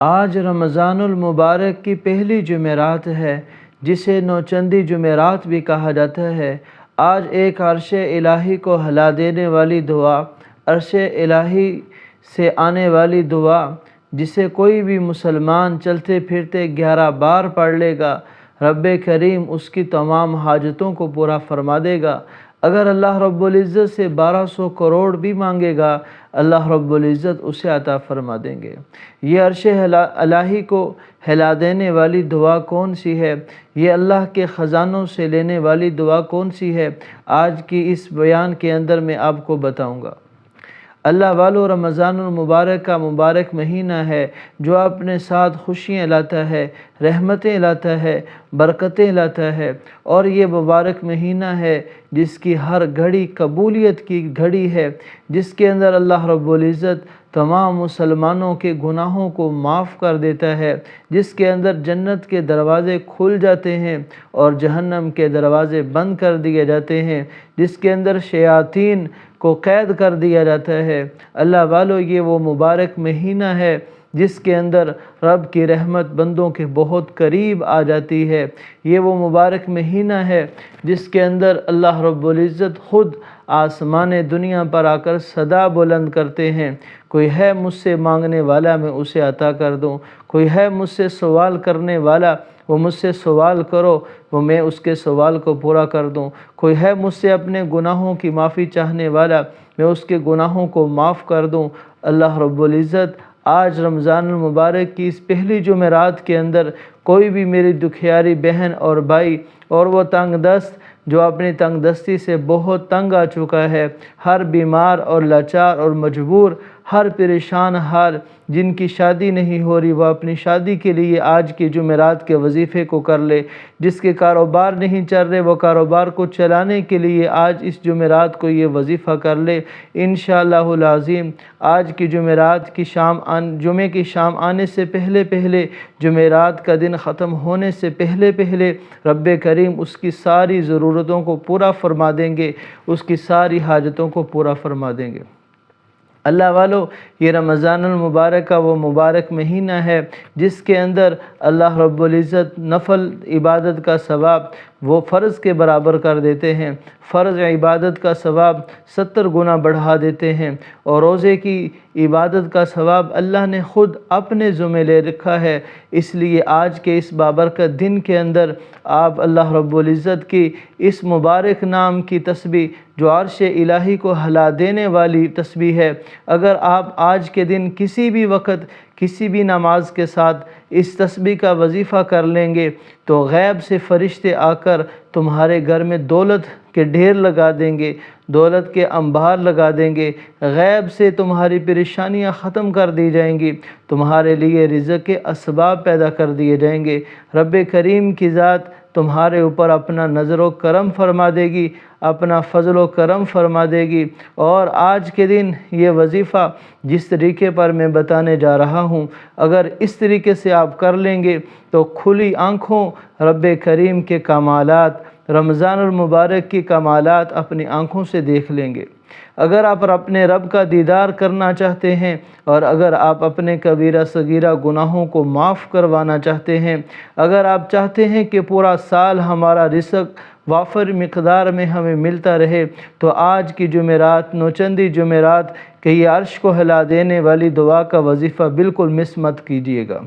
آج رمضان المبارک کی پہلی جمعرات ہے، جسے نوچندی جمعرات بھی کہا جاتا ہے۔ آج ایک عرش الہی کو ہلا دینے والی دعا، عرش الہی سے آنے والی دعا، جسے کوئی بھی مسلمان چلتے پھرتے 11 بار پڑھ لے گا، رب کریم اس کی تمام حاجتوں کو پورا فرما دے گا۔ اگر اللہ رب العزت سے 1200 کروڑ بھی مانگے گا، اللہ رب العزت اسے عطا فرما دیں گے۔ یہ عرش الہی کو ہلا دینے والی دعا کون سی ہے؟ یہ اللہ کے خزانوں سے لینے والی دعا کون سی ہے؟ آج کی اس بیان کے اندر میں آپ کو بتاؤں گا۔ اللہ والو، رمضان المبارک کا مبارک مہینہ ہے جو اپنے ساتھ خوشیاں لاتا ہے، رحمتیں لاتا ہے، برکتیں لاتا ہے، اور یہ مبارک مہینہ ہے جس کی ہر گھڑی قبولیت کی گھڑی ہے، جس کے اندر اللہ رب العزت تمام مسلمانوں کے گناہوں کو معاف کر دیتا ہے، جس کے اندر جنت کے دروازے کھل جاتے ہیں اور جہنم کے دروازے بند کر دیے جاتے ہیں، جس کے اندر شیاطین کو قید کر دیا جاتا ہے۔ اللہ والو، یہ وہ مبارک مہینہ ہے جس کے اندر رب کی رحمت بندوں کے بہت قریب آ جاتی ہے۔ یہ وہ مبارک مہینہ ہے جس کے اندر اللہ رب العزت خود آسمان دنیا پر آ کر صدا بلند کرتے ہیں، کوئی ہے مجھ سے مانگنے والا میں اسے عطا کر دوں، کوئی ہے مجھ سے سوال کرنے والا وہ مجھ سے سوال کرو، وہ میں اس کے سوال کو پورا کر دوں، کوئی ہے مجھ سے اپنے گناہوں کی معافی چاہنے والا میں اس کے گناہوں کو معاف کر دوں۔ اللہ رب العزت آج رمضان المبارک کی اس پہلی جمعرات کے اندر کوئی بھی میری دکھیاری بہن اور بھائی اور وہ تنگ دست جو اپنی تنگ دستی سے بہت تنگ آ چکا ہے، ہر بیمار اور لاچار اور مجبور، ہر پریشان حال جن کی شادی نہیں ہو رہی، وہ اپنی شادی کے لیے آج کی جمعرات کے وظیفے کو کر لے۔ جس کے کاروبار نہیں چل رہے، وہ کاروبار کو چلانے کے لیے آج اس جمعرات کو یہ وظیفہ کر لے۔ انشاءاللہ العظیم آج کی جمعرات کی شام جمعے کی شام آنے سے پہلے جمعرات کا دن ختم ہونے سے پہلے رب کریم اس کی ساری ضرورتوں کو پورا فرما دیں گے، اس کی ساری حاجتوں کو پورا فرما دیں گے۔ اللہ والو، یہ رمضان المبارک کا وہ مبارک مہینہ ہے جس کے اندر اللہ رب العزت نفل عبادت کا ثواب وہ فرض کے برابر کر دیتے ہیں، فرض عبادت کا ثواب 70 گنا بڑھا دیتے ہیں، اور روزے کی عبادت کا ثواب اللہ نے خود اپنے ذمہ لے رکھا ہے۔ اس لیے آج کے اس بابرکت دن کے اندر آپ اللہ رب العزت کی اس مبارک نام کی تسبیح جو عرش الہی کو ہلا دینے والی تسبیح ہے، اگر آپ آج کے دن کسی بھی وقت کسی بھی نماز کے ساتھ اس تسبیح کا وظیفہ کر لیں گے تو غیب سے فرشتے آ کر تمہارے گھر میں دولت کے ڈھیر لگا دیں گے، دولت کے انبار لگا دیں گے، غیب سے تمہاری پریشانیاں ختم کر دی جائیں گی، تمہارے لیے رزق کے اسباب پیدا کر دیے جائیں گے۔ رب کریم کی ذات تمہارے اوپر اپنا نظر و کرم فرما دے گی، اپنا فضل و کرم فرما دے گی، اور آج کے دن یہ وظیفہ جس طریقے پر میں بتانے جا رہا ہوں، اگر اس طریقے سے آپ کر لیں گے تو کھلی آنکھوں رب کریم کے کمالات، رمضان المبارک کی کمالات اپنی آنکھوں سے دیکھ لیں گے۔ اگر آپ اپنے رب کا دیدار کرنا چاہتے ہیں، اور اگر آپ اپنے کبیرہ صغیرہ گناہوں کو معاف کروانا چاہتے ہیں، اگر آپ چاہتے ہیں کہ پورا سال ہمارا رزق وافر مقدار میں ہمیں ملتا رہے، تو آج کی جمعرات، نوچندی جمعرات کہ یہ عرش کو ہلا دینے والی دعا کا وظیفہ بالکل مس مت کیجیے گا،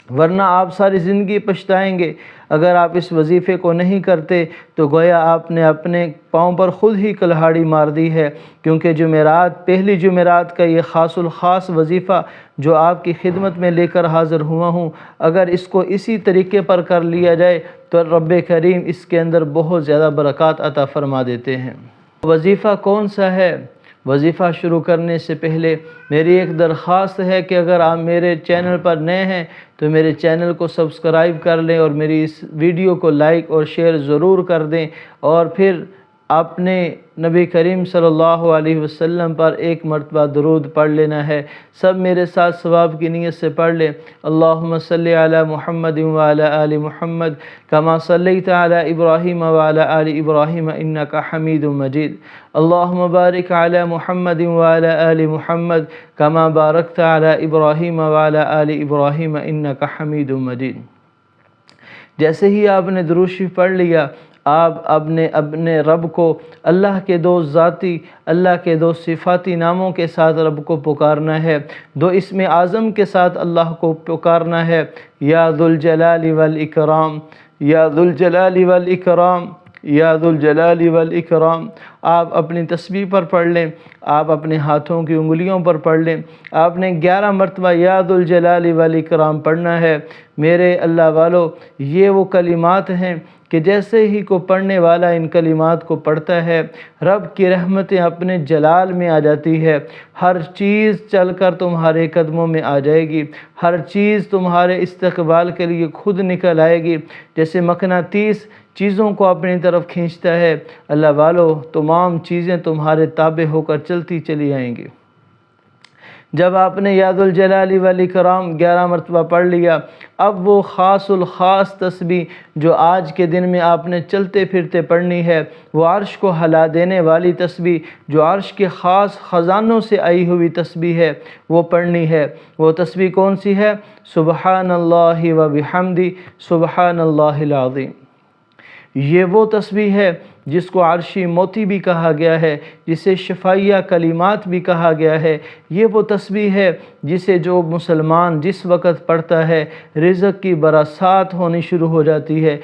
ورنہ آپ ساری زندگی پچھتائیں گے۔ اگر آپ اس وظیفے کو نہیں کرتے تو گویا آپ نے اپنے پاؤں پر خود ہی کلہاڑی مار دی ہے، کیونکہ جمعرات، پہلی جمعرات کا یہ خاص الخاص وظیفہ جو آپ کی خدمت میں لے کر حاضر ہوا ہوں، اگر اس کو اسی طریقے پر کر لیا جائے تو رب کریم اس کے اندر بہت زیادہ برکات عطا فرما دیتے ہیں۔ وظیفہ کون سا ہے؟ وظیفہ شروع کرنے سے پہلے میری ایک درخواست ہے کہ اگر آپ میرے چینل پر نئے ہیں تو میرے چینل کو سبسکرائب کر لیں، اور میری اس ویڈیو کو لائک اور شیئر ضرور کر دیں، اور پھر آپ نے نبی کریم صلی اللہ علیہ وسلم پر ایک مرتبہ درود پڑھ لینا ہے۔ سب میرے ساتھ ثواب کی نیت سے پڑھ لیں۔ اللہم صلی علی محمد وعلی آل محمد کما صلیت علی ابراہیم وعلی آل ابراہیم انک حمید مجید۔ اللہم بارک علی محمد وعلی آل محمد کما بارکت علی ابراہیم وعلی آل ابراہیم انک حمید مجید۔ جیسے ہی آپ نے درود شریف پڑھ لیا، آپ اپنے رب کو اللہ کے دو ذاتی، اللہ کے دو صفاتی ناموں کے ساتھ رب کو پکارنا ہے، دو اسم اعظم کے ساتھ اللہ کو پکارنا ہے، یا ذوالجلال والاکرام، یا ذوالجلال والاکرام، یا ذوالجلال والاکرام۔ آپ اپنی تسبیح پر پڑھ لیں، آپ اپنے ہاتھوں کی انگلیوں پر پڑھ لیں۔ آپ نے 11 مرتبہ یا ذوالجلال والاکرام پڑھنا ہے۔ میرے اللہ والو، یہ وہ کلمات ہیں کہ جیسے ہی کو پڑھنے والا ان کلمات کو پڑھتا ہے، رب کی رحمتیں اپنے جلال میں آ جاتی ہے۔ ہر چیز چل کر تمہارے قدموں میں آ جائے گی، ہر چیز تمہارے استقبال کے لیے خود نکل آئے گی، جیسے مقناطیس چیزوں کو اپنی طرف کھینچتا ہے۔ اللہ والو، تمام چیزیں تمہارے تابع ہو کر چلتی چلی آئیں گی۔ جب آپ نے یا ذوالجلال والاکرام 11 مرتبہ پڑھ لیا، اب وہ خاص الخاص تسبیح جو آج کے دن میں آپ نے چلتے پھرتے پڑھنی ہے، وہ عرش کو ہلا دینے والی تسبیح جو عرش کے خاص خزانوں سے آئی ہوئی تسبیح ہے، وہ پڑھنی ہے۔ وہ تسبیح کون سی ہے؟ سبحان اللہ و بحمدہ سبحان اللہ العظیم۔ یہ وہ تسبیح ہے جس کو عرشی موتی بھی کہا گیا ہے، جسے شفائیہ کلمات بھی کہا گیا ہے۔ یہ وہ تسبیح ہے جسے جو مسلمان جس وقت پڑھتا ہے، رزق کی برسات ہونی شروع ہو جاتی ہے۔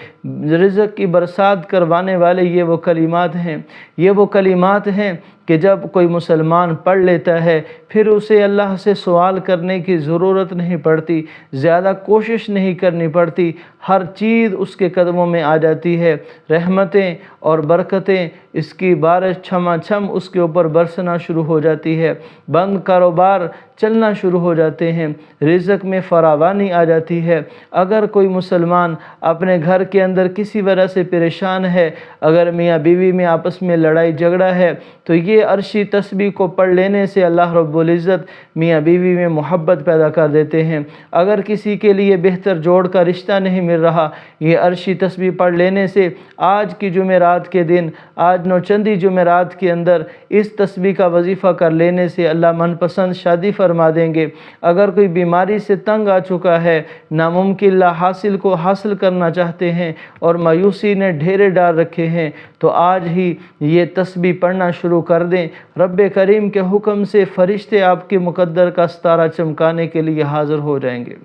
رزق کی برسات کروانے والے یہ وہ کلمات ہیں، یہ وہ کلمات ہیں کہ جب کوئی مسلمان پڑھ لیتا ہے، پھر اسے اللہ سے سوال کرنے کی ضرورت نہیں پڑتی، زیادہ کوشش نہیں کرنی پڑتی، ہر چیز اس کے قدموں میں آ جاتی ہے۔ رحمتیں اور برکتیں اس کی بارش چھما چھم اس کے اوپر برسنا شروع ہو جاتی ہے، بند کاروبار چلنا شروع ہو جاتے ہیں، رزق میں فراوانی آ جاتی ہے۔ اگر کوئی مسلمان اپنے گھر کے اندر کسی وجہ سے پریشان ہے، اگر میاں بیوی میں آپس میں لڑائی جھگڑا ہے، تو یہ عرشی تسبیح کو پڑھ لینے سے اللہ رب العزت میاں بیوی میں محبت پیدا کر دیتے ہیں۔ اگر کسی کے لیے بہتر جوڑ کا رشتہ نہیں مل رہا، یہ عرشی تسبیح پڑھ لینے سے آج کی جمعرات کے دن، آج نوچندی جمعرات کے اندر اس تسبیح کا وظیفہ کر لینے سے اللہ من پسند شادی فرما دیں گے۔ اگر کوئی بیماری سے تنگ آ چکا ہے، ناممکن لا حاصل کو حاصل کرنا چاہتے ہیں اور مایوسی نے ڈھیرے ڈال رکھے ہیں، تو آج ہی یہ تسبیح پڑھنا شروع کر دیں۔ رب کریم کے حکم سے فرشتے آپ کے مقدر کا ستارہ چمکانے کے لیے حاضر ہو جائیں گے۔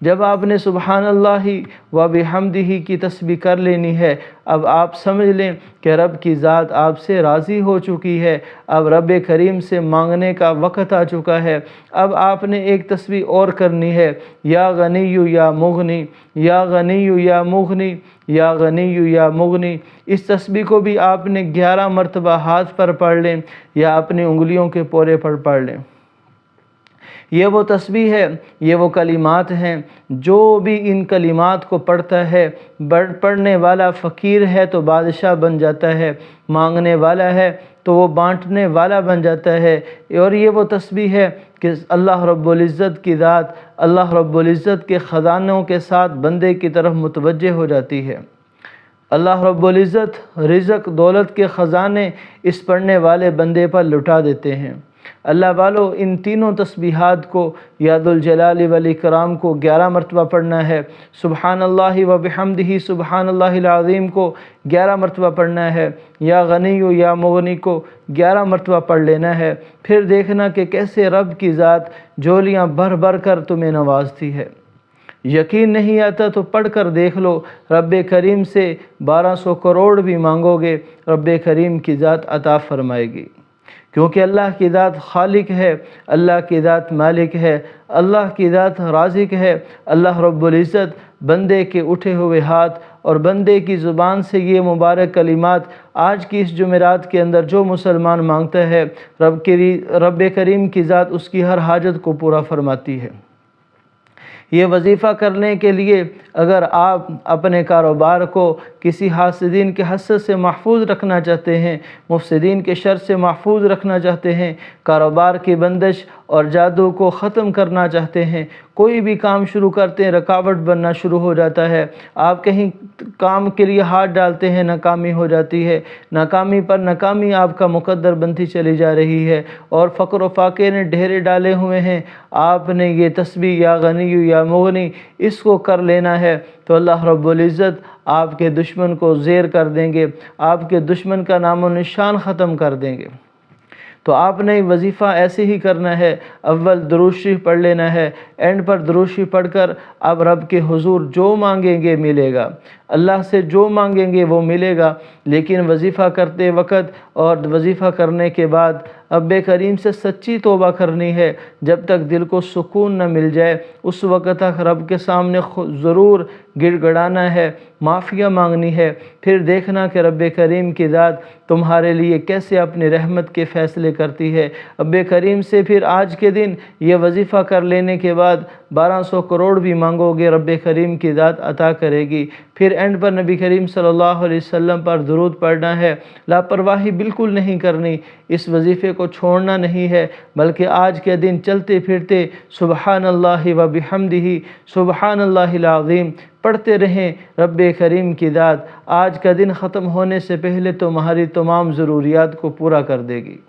جب آپ نے سبحان اللہ و بحمدہ کی تسبیح کر لینی ہے، اب آپ سمجھ لیں کہ رب کی ذات آپ سے راضی ہو چکی ہے، اب رب کریم سے مانگنے کا وقت آ چکا ہے۔ اب آپ نے ایک تسبیح اور کرنی ہے، یا غنی یا مغنی، یا غنی یا مغنی، یا غنی یا مغنی۔ اس تسبیح کو بھی آپ نے 11 مرتبہ ہاتھ پر پڑھ لیں یا اپنی انگلیوں کے پورے پر پڑھ لیں۔ یہ وہ تسبیح ہے، یہ وہ کلمات ہیں، جو بھی ان کلمات کو پڑھتا ہے، پڑھنے والا فقیر ہے تو بادشاہ بن جاتا ہے، مانگنے والا ہے تو وہ بانٹنے والا بن جاتا ہے۔ اور یہ وہ تسبیح ہے کہ اللہ رب العزت کی ذات، اللہ رب العزت کے خزانوں کے ساتھ بندے کی طرف متوجہ ہو جاتی ہے۔ اللہ رب العزت رزق دولت کے خزانے اس پڑھنے والے بندے پر لٹا دیتے ہیں۔ اللہ والو، ان تینوں تسبیحات کو، یا ذوالجلال والاکرام کو 11 مرتبہ پڑھنا ہے، سبحان اللہ و بحمدہ سبحان اللہ العظیم کو 11 مرتبہ پڑھنا ہے، یا غنی یا مغنی کو 11 مرتبہ پڑھ لینا ہے۔ پھر دیکھنا کہ کیسے رب کی ذات جھولیاں بھر بھر کر تمہیں نوازتی ہے۔ یقین نہیں آتا تو پڑھ کر دیکھ لو، رب کریم سے 1200 کروڑ بھی مانگو گے، رب کریم کی ذات عطا فرمائے گی، کیونکہ اللہ کی ذات خالق ہے، اللہ کی ذات مالک ہے، اللہ کی ذات رازق ہے۔ اللہ رب العزت بندے کے اٹھے ہوئے ہاتھ اور بندے کی زبان سے یہ مبارک کلمات آج کی اس جمعرات کے اندر جو مسلمان مانگتا ہے، رب کریم کی ذات اس کی ہر حاجت کو پورا فرماتی ہے۔ یہ وظیفہ کرنے کے لیے اگر آپ اپنے کاروبار کو کسی حاسدین کے حسد سے محفوظ رکھنا چاہتے ہیں، مفسدین کے شر سے محفوظ رکھنا چاہتے ہیں، کاروبار کی بندش اور جادو کو ختم کرنا چاہتے ہیں، کوئی بھی کام شروع کرتے ہیں رکاوٹ بننا شروع ہو جاتا ہے، آپ کہیں کام کے لیے ہاتھ ڈالتے ہیں ناکامی ہو جاتی ہے، ناکامی پر ناکامی آپ کا مقدر بنتی چلی جا رہی ہے، اور فقر و فاقے نے ڈھیرے ڈالے ہوئے ہیں، آپ نے یہ تسبیح یا غنی یا مغنی اس کو کر لینا ہے تو اللہ رب العزت آپ کے دشمن کو زیر کر دیں گے، آپ کے دشمن کا نام و نشان ختم کر دیں گے۔ تو آپ نے وظیفہ ایسے ہی کرنا ہے، اول درود شریف پڑھ لینا ہے، اینڈ پر درود شریف پڑھ کر اب رب کے حضور جو مانگیں گے ملے گا، اللہ سے جو مانگیں گے وہ ملے گا، لیکن وظیفہ کرتے وقت اور وظیفہ کرنے کے بعد رب کریم سے سچی توبہ کرنی ہے، جب تک دل کو سکون نہ مل جائے اس وقت تک رب کے سامنے ضرور گڑ گڑانا ہے، معافیہ مانگنی ہے، پھر دیکھنا کہ رب کریم کی ذات تمہارے لیے کیسے اپنی رحمت کے فیصلے کرتی ہے۔ رب کریم سے پھر آج کے دن یہ وظیفہ کر لینے کے بعد 1200 کروڑ بھی مانگو گے رب کریم کی ذات عطا کرے گی۔ پھر اینڈ پر نبی کریم صلی اللہ علیہ وسلم پر درود پڑھنا ہے، لاپرواہی بالکل نہیں کرنی، اس وظیفے کو چھوڑنا نہیں ہے، بلکہ آج کے دن چلتے پھرتے سبحان اللہ و بحمدہ سبحان اللہ العظیم پڑھتے رہیں، رب کریم کی ذات آج کا دن ختم ہونے سے پہلے تمہاری تمام ضروریات کو پورا کر دے گی۔